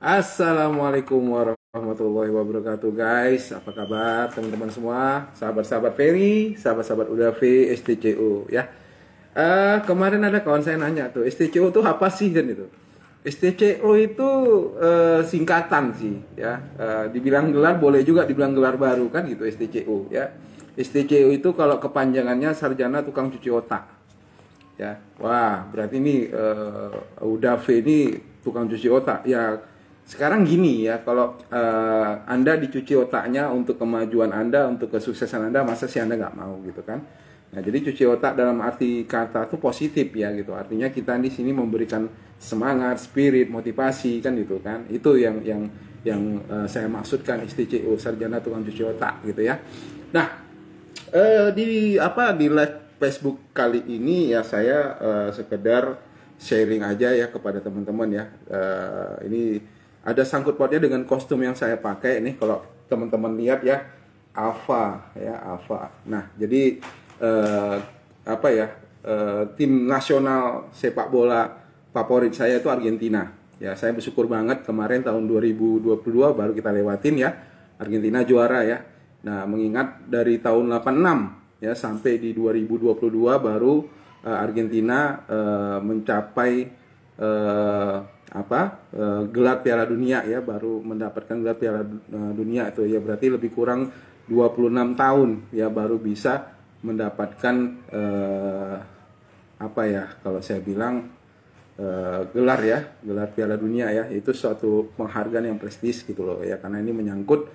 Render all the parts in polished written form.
Assalamualaikum warahmatullahi wabarakatuh guys. Apa kabar teman-teman semua? Sahabat-sahabat Ferry, sahabat-sahabat Udafi, STCO ya. Kemarin ada kawan saya nanya tuh, STCO itu apa sih kan itu? STCO itu singkatan sih ya. Dibilang gelar boleh juga dibilang gelar baru kan gitu STCO ya. STCO itu kalau kepanjangannya Sarjana Tukang Cuci Otak. Ya. Wah, berarti ini Udafi ini tukang cuci otak. Ya, sekarang gini ya, kalau Anda dicuci otaknya untuk kemajuan Anda, untuk kesuksesan Anda, masa sih Anda nggak mau gitu kan? Nah, jadi cuci otak dalam arti kata itu positif ya gitu. Artinya kita di sini memberikan semangat, spirit, motivasi kan gitu kan. Itu yang saya maksudkan STCO, Sarjana Tukang Cuci Otak gitu ya. Nah, di live Facebook kali ini ya saya sekedar sharing aja ya kepada teman-teman ya. Ini ada sangkut pautnya dengan kostum yang saya pakai nih, kalau teman-teman lihat ya, Alpha ya, Alpha. Nah, jadi tim nasional sepak bola favorit saya itu Argentina. Ya, saya bersyukur banget kemarin tahun 2022 baru kita lewatin ya. Argentina juara ya. Nah, mengingat dari tahun 86 ya sampai di 2022 baru Argentina mencapai gelar Piala Dunia ya, baru mendapatkan gelar Piala Dunia itu ya, berarti lebih kurang 26 tahun ya baru bisa mendapatkan kalau saya bilang gelar ya, gelar Piala Dunia ya. Itu suatu penghargaan yang prestis gitu loh ya, karena ini menyangkut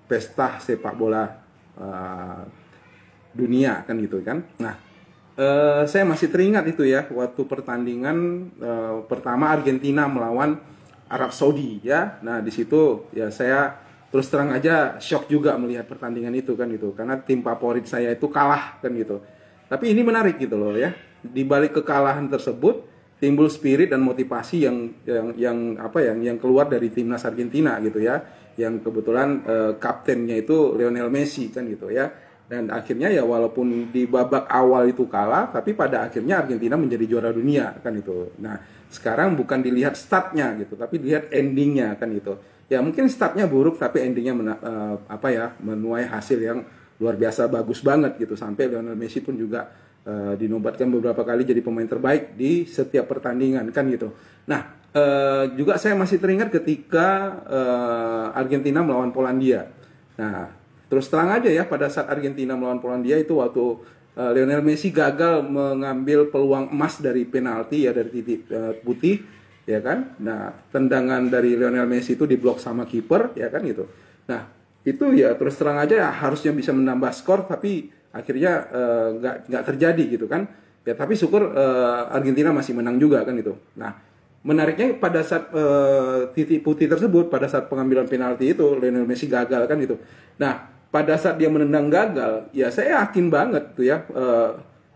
pesta sepak bola dunia kan gitu kan. Nah, saya masih teringat itu ya, waktu pertandingan pertama Argentina melawan Arab Saudi ya. Nah, di situ ya saya terus terang aja shock juga melihat pertandingan itu kan gitu, karena tim favorit saya itu kalah kan gitu. Tapi ini menarik gitu loh ya, di balik kekalahan tersebut timbul spirit dan motivasi yang keluar dari timnas Argentina gitu ya, yang kebetulan kaptennya itu Lionel Messi kan gitu ya. Dan akhirnya ya walaupun di babak awal itu kalah, tapi pada akhirnya Argentina menjadi juara dunia kan itu. Nah, sekarang bukan dilihat statnya gitu, tapi dilihat endingnya kan gitu. Ya mungkin statnya buruk, tapi endingnya menuai hasil yang luar biasa bagus banget gitu. Sampai Lionel Messi pun juga dinobatkan beberapa kali jadi pemain terbaik di setiap pertandingan kan gitu. Nah, juga saya masih teringat ketika Argentina melawan Polandia. Nah, terus terang aja ya, pada saat Argentina melawan Polandia itu waktu Lionel Messi gagal mengambil peluang emas dari penalti ya, dari titik putih ya kan. Nah, tendangan dari Lionel Messi itu diblok sama kiper ya kan gitu. Nah, itu ya terus terang aja ya, harusnya bisa menambah skor, tapi akhirnya nggak terjadi gitu kan. Ya tapi syukur Argentina masih menang juga kan gitu. Nah, menariknya pada saat titik putih tersebut, pada saat pengambilan penalti itu Lionel Messi gagal kan gitu. Nah, pada saat dia menendang gagal, ya saya yakin banget tuh ya,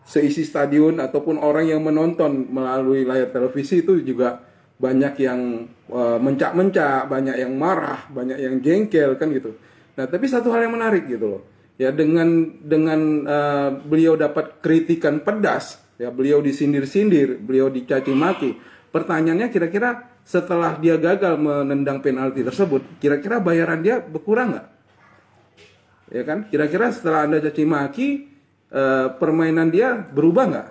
seisi stadion ataupun orang yang menonton melalui layar televisi itu juga banyak yang mencak-mencak, banyak yang marah, banyak yang jengkel kan gitu. Nah, tapi satu hal yang menarik gitu loh. Ya, dengan beliau dapat kritikan pedas, ya beliau disindir-sindir, beliau dicaci maki. Pertanyaannya, kira-kira setelah dia gagal menendang penalti tersebut, kira-kira bayaran dia berkurang nggak? Ya kan? Kira-kira setelah Anda caci maki, permainan dia berubah nggak?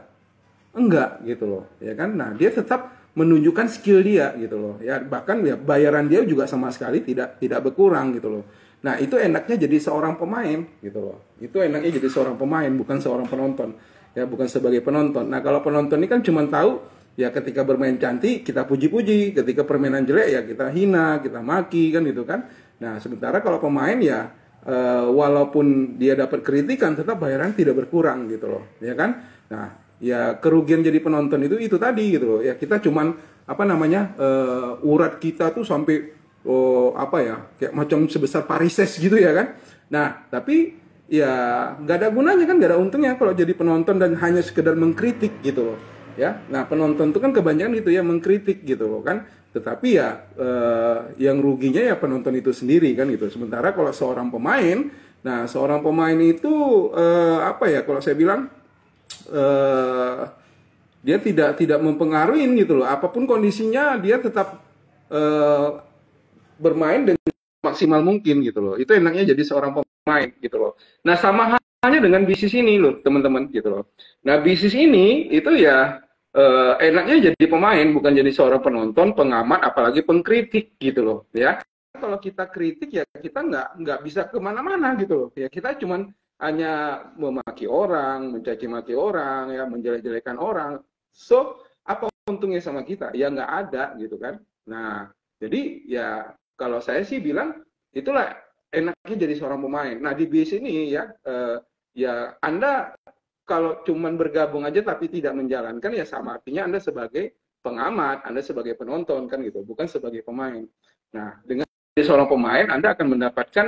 Enggak gitu loh, ya kan? Nah, dia tetap menunjukkan skill dia gitu loh. Ya, bahkan ya bayaran dia juga sama sekali tidak berkurang gitu loh. Nah, itu enaknya jadi seorang pemain gitu loh. Itu enaknya jadi seorang pemain, bukan seorang penonton. Ya, bukan sebagai penonton. Nah, kalau penonton ini kan cuma tahu ya ketika bermain cantik kita puji-puji, ketika permainan jelek ya kita hina, kita maki kan gitu kan. Nah, sementara kalau pemain ya walaupun dia dapat kritikan tetap bayaran tidak berkurang gitu loh, ya kan. Nah, ya kerugian jadi penonton itu tadi gitu loh ya, kita cuman urat kita tuh sampai kayak macam sebesar parises gitu ya kan. Nah, tapi ya nggak ada gunanya kan, nggak ada untungnya kalau jadi penonton dan hanya sekedar mengkritik gitu loh ya. Nah, penonton itu kan kebanyakan gitu ya mengkritik gitu loh kan. Tetapi ya yang ruginya ya penonton itu sendiri kan gitu. Sementara kalau seorang pemain, nah seorang pemain itu kalau saya bilang dia tidak mempengaruhi gitu loh. Apapun kondisinya dia tetap eh, bermain dengan maksimal mungkin gitu loh. Itu enaknya jadi seorang pemain gitu loh. Nah, sama halnya dengan bisnis ini loh, teman-teman gitu loh. Nah, bisnis ini itu ya enaknya jadi pemain, bukan jadi seorang penonton, pengamat, apalagi pengkritik gitu loh, ya. Kalau kita kritik ya kita nggak bisa kemana-mana gitu loh. Ya kita cuman hanya memaki orang, mencaci maki orang, ya menjelek-jelekan orang. So apa untungnya sama kita? Ya nggak ada gitu kan. Nah jadi ya kalau saya sih bilang itulah enaknya jadi seorang pemain. Nah di bis ini ya ya Anda kalau cuman bergabung aja tapi tidak menjalankan ya sama artinya Anda sebagai pengamat, Anda sebagai penonton kan gitu, bukan sebagai pemain. Nah, dengan jadi seorang pemain Anda akan mendapatkan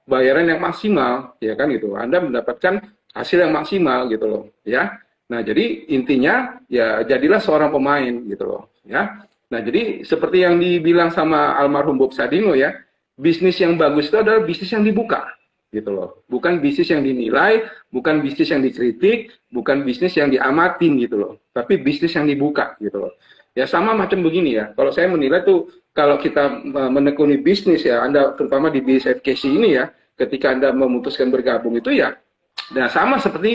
bayaran yang maksimal, ya kan gitu. Anda mendapatkan hasil yang maksimal gitu loh, ya. Nah, jadi intinya ya jadilah seorang pemain gitu loh, ya. Nah, jadi seperti yang dibilang sama almarhum Bob Sadino ya, bisnis yang bagus itu adalah bisnis yang dibuka gitu loh. Bukan bisnis yang dinilai, bukan bisnis yang dikritik, bukan bisnis yang diamatin gitu loh. Tapi bisnis yang dibuka gitu loh. Ya sama macam begini ya. Kalau saya menilai tuh kalau kita menekuni bisnis ya, Anda terutama di bisnis FKC ini ya, ketika Anda memutuskan bergabung itu ya, nah sama seperti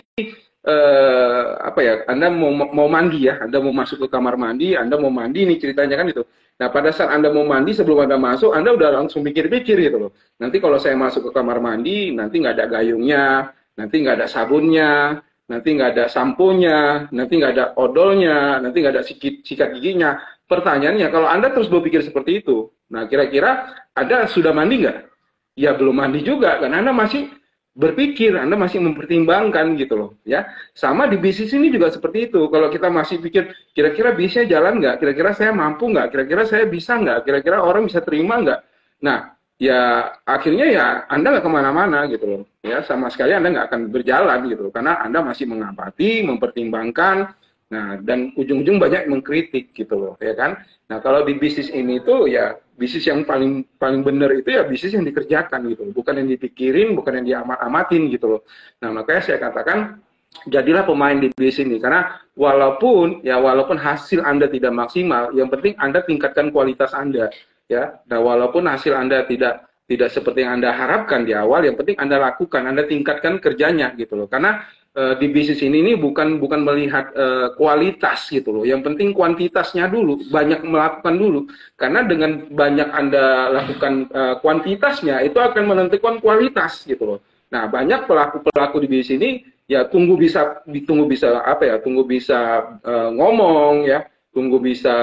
apa ya, Anda mau mandi ya, Anda mau masuk ke kamar mandi, Anda mau mandi nih ceritanya kan itu. Nah pada saat Anda mau mandi sebelum Anda masuk, Anda udah langsung pikir-pikir gitu loh. Nanti kalau saya masuk ke kamar mandi, nanti nggak ada gayungnya, nanti nggak ada sabunnya, nanti nggak ada samponya, nanti nggak ada odolnya, nanti nggak ada sikat giginya. Pertanyaannya, kalau Anda terus berpikir seperti itu, nah kira-kira Anda sudah mandi nggak? Ya belum mandi juga, kan Anda masih berpikir, Anda masih mempertimbangkan gitu loh, ya. Sama di bisnis ini juga seperti itu. Kalau kita masih pikir, kira-kira bisnisnya jalan nggak? Kira-kira saya mampu nggak? Kira-kira saya bisa nggak? Kira-kira orang bisa terima nggak? Nah, ya akhirnya ya Anda nggak kemana-mana gitu loh. Ya, sama sekali Anda nggak akan berjalan gitu loh. Karena Anda masih mengamati, mempertimbangkan, nah, dan ujung-ujung banyak mengkritik gitu loh, ya kan? Nah, kalau di bisnis ini tuh ya bisnis yang paling paling benar itu ya bisnis yang dikerjakan gitu, bukan yang dipikirin, bukan yang diamat-amatin gitu loh. Nah, makanya saya katakan jadilah pemain di bisnis ini karena walaupun hasil Anda tidak maksimal, yang penting Anda tingkatkan kualitas Anda ya. Nah, walaupun hasil Anda tidak seperti yang Anda harapkan di awal, yang penting Anda lakukan, Anda tingkatkan kerjanya gitu loh. Karena di bisnis ini bukan melihat kualitas gitu loh. Yang penting kuantitasnya dulu, banyak melakukan dulu. Karena dengan banyak Anda lakukan kuantitasnya itu akan menentukan kualitas gitu loh. Nah, banyak pelaku-pelaku di bisnis ini ya tunggu bisa apa ya? Tunggu bisa ngomong ya, tunggu bisa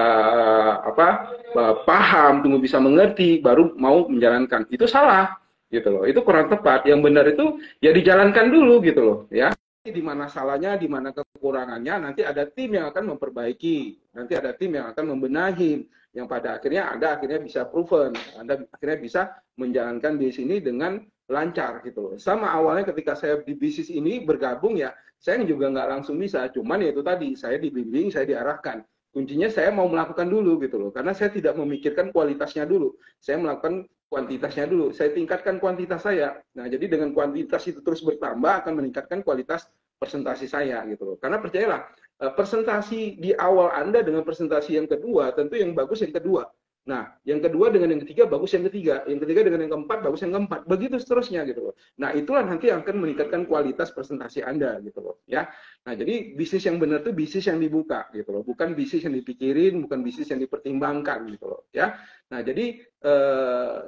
paham, tunggu bisa mengerti baru mau menjalankan. Itu salah gitu loh. Itu kurang tepat. Yang benar itu ya dijalankan dulu gitu loh, ya. Di mana salahnya, di mana kekurangannya, nanti ada tim yang akan memperbaiki, nanti ada tim yang akan membenahi, yang pada akhirnya Anda akhirnya bisa proven, Anda akhirnya bisa menjalankan bisnis ini dengan lancar gitu loh. Sama awalnya ketika saya di bisnis ini bergabung ya, saya juga nggak langsung bisa, cuman ya itu tadi, saya dibimbing, saya diarahkan. Kuncinya saya mau melakukan dulu gitu loh, karena saya tidak memikirkan kualitasnya dulu, saya melakukan kuantitasnya dulu, saya tingkatkan kuantitas saya. Nah, jadi dengan kuantitas itu terus bertambah akan meningkatkan kualitas presentasi saya gitu loh. Karena percayalah, presentasi di awal Anda dengan presentasi yang kedua, tentu yang bagus yang kedua. Nah, yang kedua dengan yang ketiga bagus yang ketiga, yang ketiga dengan yang keempat bagus yang keempat, begitu seterusnya gitu loh. Nah, itulah nanti yang akan meningkatkan kualitas presentasi Anda gitu loh, ya. Nah, jadi bisnis yang benar itu bisnis yang dibuka gitu loh, bukan bisnis yang dipikirin, bukan bisnis yang dipertimbangkan gitu loh, ya. Nah, jadi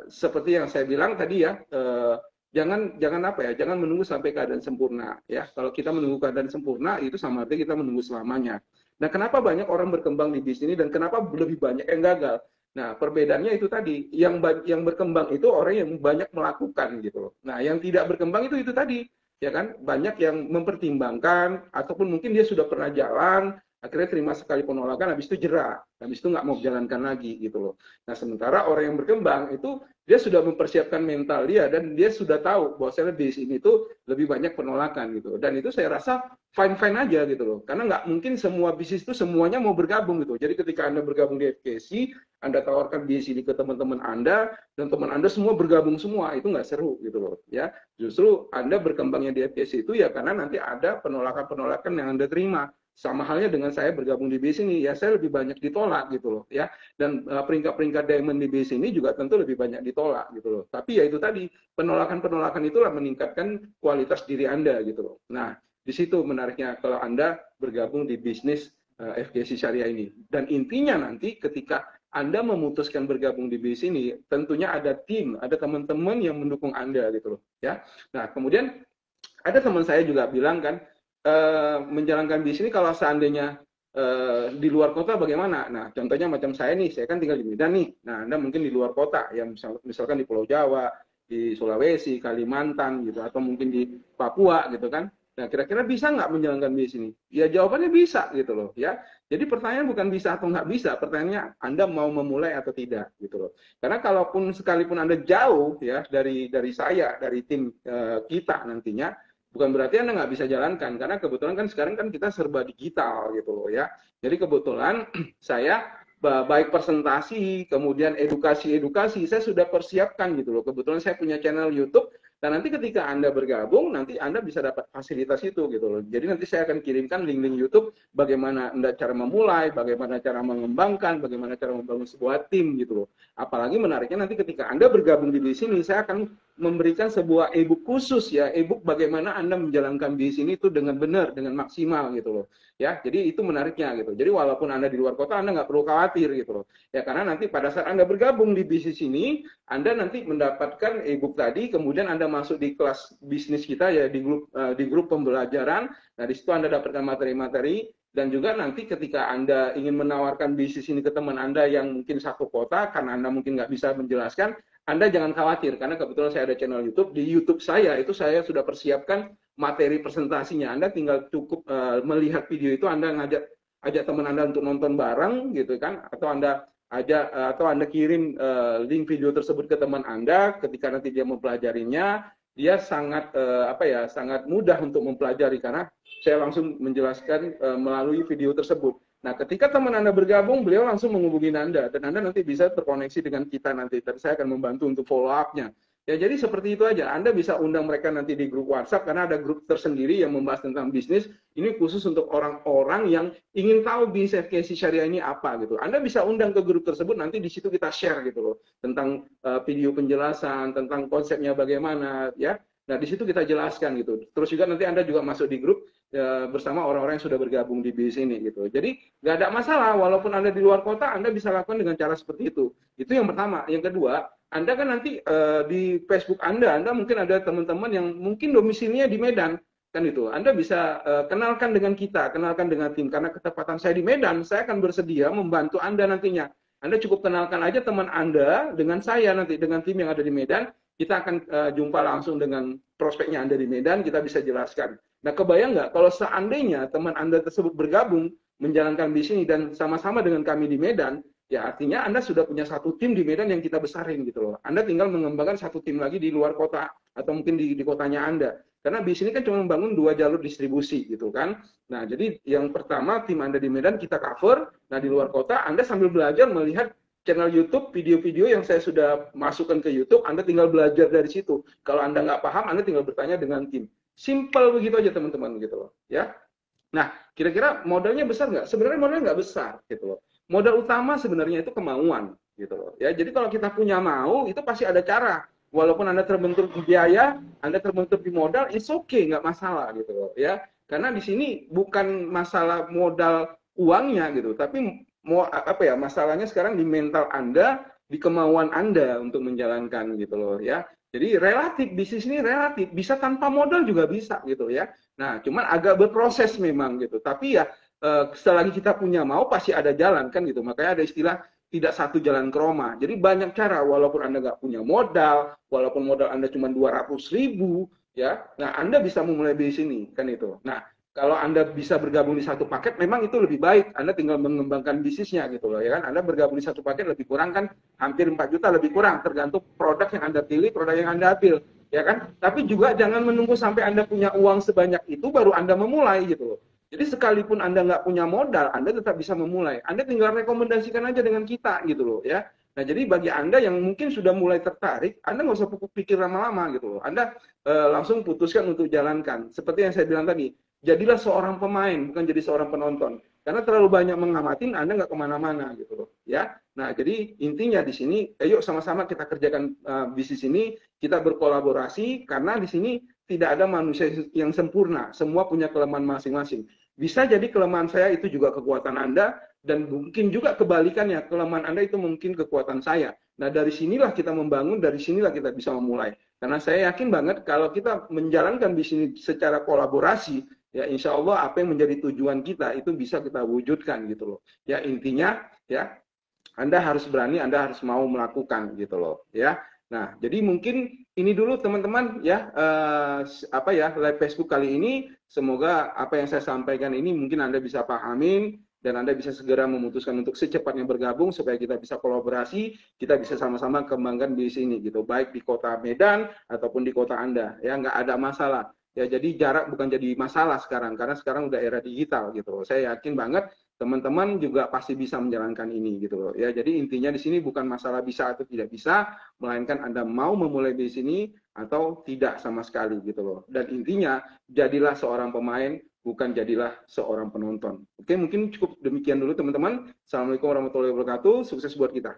seperti yang saya bilang tadi ya, jangan apa ya, jangan menunggu sampai keadaan sempurna ya. Kalau kita menunggu keadaan sempurna itu sama artinya kita menunggu selamanya. Nah, kenapa banyak orang berkembang di bisnis ini dan kenapa lebih banyak yang gagal? Nah, perbedaannya itu tadi, yang berkembang itu orang yang banyak melakukan gitu loh. Nah, yang tidak berkembang itu tadi, ya kan? Banyak yang mempertimbangkan ataupun mungkin dia sudah pernah jalan, akhirnya terima sekali penolakan, habis itu jerah, habis itu nggak mau jalankan lagi gitu loh. Nah, sementara orang yang berkembang itu dia sudah mempersiapkan mental dia dan dia sudah tahu bahwa saya di sini itu lebih banyak penolakan gitu. Dan itu saya rasa fine-fine aja gitu loh. Karena nggak mungkin semua bisnis itu semuanya mau bergabung gitu. Jadi ketika Anda bergabung di FKC, Anda tawarkan bisnis ini ke teman-teman Anda dan teman Anda semua bergabung semua, itu nggak seru gitu loh ya. Justru Anda berkembangnya di FKC itu ya karena nanti ada penolakan-penolakan yang Anda terima. sama halnya dengan saya bergabung di BIS ini, ya saya lebih banyak ditolak gitu loh ya. Dan peringkat-peringkat diamond di BIS ini juga tentu lebih banyak ditolak gitu loh. Tapi ya itu tadi, penolakan-penolakan itulah meningkatkan kualitas diri Anda gitu loh. Nah, di situ menariknya kalau Anda bergabung di bisnis FGC Syariah ini. Dan intinya nanti ketika Anda memutuskan bergabung di BIS ini, tentunya ada tim, ada teman-teman yang mendukung Anda gitu loh ya. Nah, kemudian ada teman saya juga bilang kan, menjalankan BIS ini kalau seandainya di luar kota bagaimana? Nah, contohnya macam saya nih, saya kan tinggal di Medan nih. Nah, Anda mungkin di luar kota, yang misalkan di Pulau Jawa, di Sulawesi, Kalimantan gitu, atau mungkin di Papua gitu kan. Nah, kira-kira bisa nggak menjalankan BIS ini? Ya jawabannya bisa gitu loh ya. Jadi pertanyaan bukan bisa atau nggak bisa, pertanyaannya Anda mau memulai atau tidak gitu loh. Karena kalaupun sekalipun Anda jauh ya dari saya, dari tim kita nantinya, bukan berarti Anda nggak bisa jalankan, karena kebetulan kan sekarang kan kita serba digital gitu loh ya. Jadi kebetulan saya baik presentasi, kemudian edukasi, saya sudah persiapkan gitu loh. Kebetulan saya punya channel YouTube, dan nanti ketika Anda bergabung, nanti Anda bisa dapat fasilitas itu gitu loh. Jadi nanti saya akan kirimkan link-link YouTube, bagaimana Anda cara memulai, bagaimana cara mengembangkan, bagaimana cara membangun sebuah tim gitu loh. Apalagi menariknya nanti ketika Anda bergabung di sini, saya akan memberikan sebuah e-book khusus ya, e-book bagaimana Anda menjalankan BIS ini itu dengan benar, dengan maksimal gitu loh. Ya, jadi itu menariknya gitu. Jadi walaupun Anda di luar kota, Anda nggak perlu khawatir gitu loh. Ya, karena nanti pada saat Anda bergabung di bisnis ini, Anda nanti mendapatkan e-book tadi, kemudian Anda masuk di kelas bisnis kita ya, di grup pembelajaran. Nah, di situ Anda dapatkan materi-materi, dan juga nanti ketika Anda ingin menawarkan bisnis ini ke teman Anda yang mungkin satu kota, karena Anda mungkin nggak bisa menjelaskan, Anda jangan khawatir, karena kebetulan saya ada channel YouTube. Di YouTube saya itu saya sudah persiapkan materi presentasinya. Anda tinggal cukup melihat video itu, Anda ajak teman Anda untuk nonton bareng gitu kan, atau Anda kirim link video tersebut ke teman Anda. Ketika nanti dia mempelajarinya, dia sangat mudah untuk mempelajari, karena saya langsung menjelaskan melalui video tersebut. Nah, ketika teman Anda bergabung, beliau langsung menghubungi Anda, dan Anda nanti bisa terkoneksi dengan kita nanti, dan saya akan membantu untuk follow up-nya. Ya, jadi seperti itu aja. Anda bisa undang mereka nanti di grup WhatsApp, karena ada grup tersendiri yang membahas tentang bisnis. Ini khusus untuk orang-orang yang ingin tahu bisnis FGC Syariah ini apa gitu. Anda bisa undang ke grup tersebut, nanti di situ kita share gitu loh, tentang video penjelasan, tentang konsepnya bagaimana ya. Nah, di situ kita jelaskan gitu. Terus juga nanti Anda juga masuk di grup bersama orang-orang yang sudah bergabung di bisnis ini gitu. Jadi nggak ada masalah, walaupun Anda di luar kota, Anda bisa lakukan dengan cara seperti itu. Itu yang pertama. Yang kedua, Anda kan nanti di Facebook Anda mungkin ada teman-teman yang mungkin domisilinya di Medan, kan itu. Anda bisa kenalkan dengan kita, kenalkan dengan tim, karena ketepatan saya di Medan, saya akan bersedia membantu Anda nantinya. Anda cukup kenalkan aja teman Anda dengan saya nanti, dengan tim yang ada di Medan. Kita akan jumpa langsung dengan prospeknya Anda di Medan, kita bisa jelaskan. Nah, kebayang nggak kalau seandainya teman Anda tersebut bergabung menjalankan bisnis ini dan sama-sama dengan kami di Medan, ya artinya Anda sudah punya satu tim di Medan yang kita besarin gitu loh. Anda tinggal mengembangkan satu tim lagi di luar kota, atau mungkin di kotanya Anda. Karena bisnis ini kan cuma membangun 2 jalur distribusi gitu kan. Nah, jadi yang pertama tim Anda di Medan kita cover, nah di luar kota Anda sambil belajar melihat channel YouTube, video-video yang saya sudah masukkan ke YouTube, Anda tinggal belajar dari situ. Kalau Anda nggak paham, Anda tinggal bertanya dengan tim. Simple begitu aja teman-teman gitu loh. Ya. Nah, kira-kira modalnya besar nggak? Sebenarnya modalnya nggak besar gitu loh. Modal utama sebenarnya itu kemauan gitu loh. Ya, jadi kalau kita punya mau, itu pasti ada cara. Walaupun Anda terbentur di biaya, Anda terbentur di modal, it's okay, nggak masalah gitu loh. Ya, karena di sini bukan masalah modal uangnya gitu, tapi masalahnya sekarang di mental Anda, di kemauan Anda untuk menjalankan gitu loh ya. Jadi relatif, bisnis ini relatif, bisa tanpa modal juga bisa gitu ya. Nah, cuman agak berproses memang gitu. Tapi ya selagi kita punya mau pasti ada jalan kan gitu. Makanya ada istilah tidak satu jalan ke Roma. Jadi banyak cara, walaupun Anda nggak punya modal, walaupun modal Anda cuma 200.000 ya. Nah, Anda bisa memulai bisnis ini kan itu. Nah, kalau Anda bisa bergabung di satu paket, memang itu lebih baik. Anda tinggal mengembangkan bisnisnya gitu loh, ya kan? Anda bergabung di satu paket lebih kurang kan, hampir 4 juta lebih kurang, tergantung produk yang Anda pilih, produk yang Anda ambil, ya kan? Tapi juga jangan menunggu sampai Anda punya uang sebanyak itu baru Anda memulai gitu loh. Jadi sekalipun Anda nggak punya modal, Anda tetap bisa memulai. Anda tinggal rekomendasikan aja dengan kita gitu loh, ya. Nah, jadi bagi Anda yang mungkin sudah mulai tertarik, Anda nggak usah pikir lama-lama gitu loh. Anda langsung putuskan untuk jalankan. Seperti yang saya bilang tadi, jadilah seorang pemain, bukan jadi seorang penonton. Karena terlalu banyak mengamatin, Anda nggak kemana-mana gitu loh, ya. Nah, jadi intinya di sini, ayo sama-sama kita kerjakan bisnis ini, kita berkolaborasi, karena di sini tidak ada manusia yang sempurna, semua punya kelemahan masing-masing. Bisa jadi kelemahan saya itu juga kekuatan Anda, dan mungkin juga kebalikannya, kelemahan Anda itu mungkin kekuatan saya. Nah, dari sinilah kita membangun, dari sinilah kita bisa memulai. Karena saya yakin banget kalau kita menjalankan bisnis secara kolaborasi, ya insya Allah apa yang menjadi tujuan kita itu bisa kita wujudkan gitu loh. Ya intinya ya Anda harus berani, Anda harus mau melakukan gitu loh ya. Nah, jadi mungkin ini dulu teman-teman ya apa ya live Facebook kali ini, semoga apa yang saya sampaikan ini mungkin Anda bisa pahamin dan Anda bisa segera memutuskan untuk secepatnya bergabung supaya kita bisa kolaborasi, kita bisa sama-sama kembangkan di sini gitu, baik di kota Medan ataupun di kota Anda ya, nggak ada masalah. Ya, jadi jarak bukan jadi masalah sekarang, karena sekarang udah era digital gitu loh. Saya yakin banget teman-teman juga pasti bisa menjalankan ini gitu loh. Ya, jadi intinya di sini bukan masalah bisa atau tidak bisa, melainkan Anda mau memulai di sini atau tidak sama sekali gitu loh. Dan intinya jadilah seorang pemain, bukan jadilah seorang penonton. Oke, mungkin cukup demikian dulu teman-teman. Assalamualaikum warahmatullahi wabarakatuh. Sukses buat kita.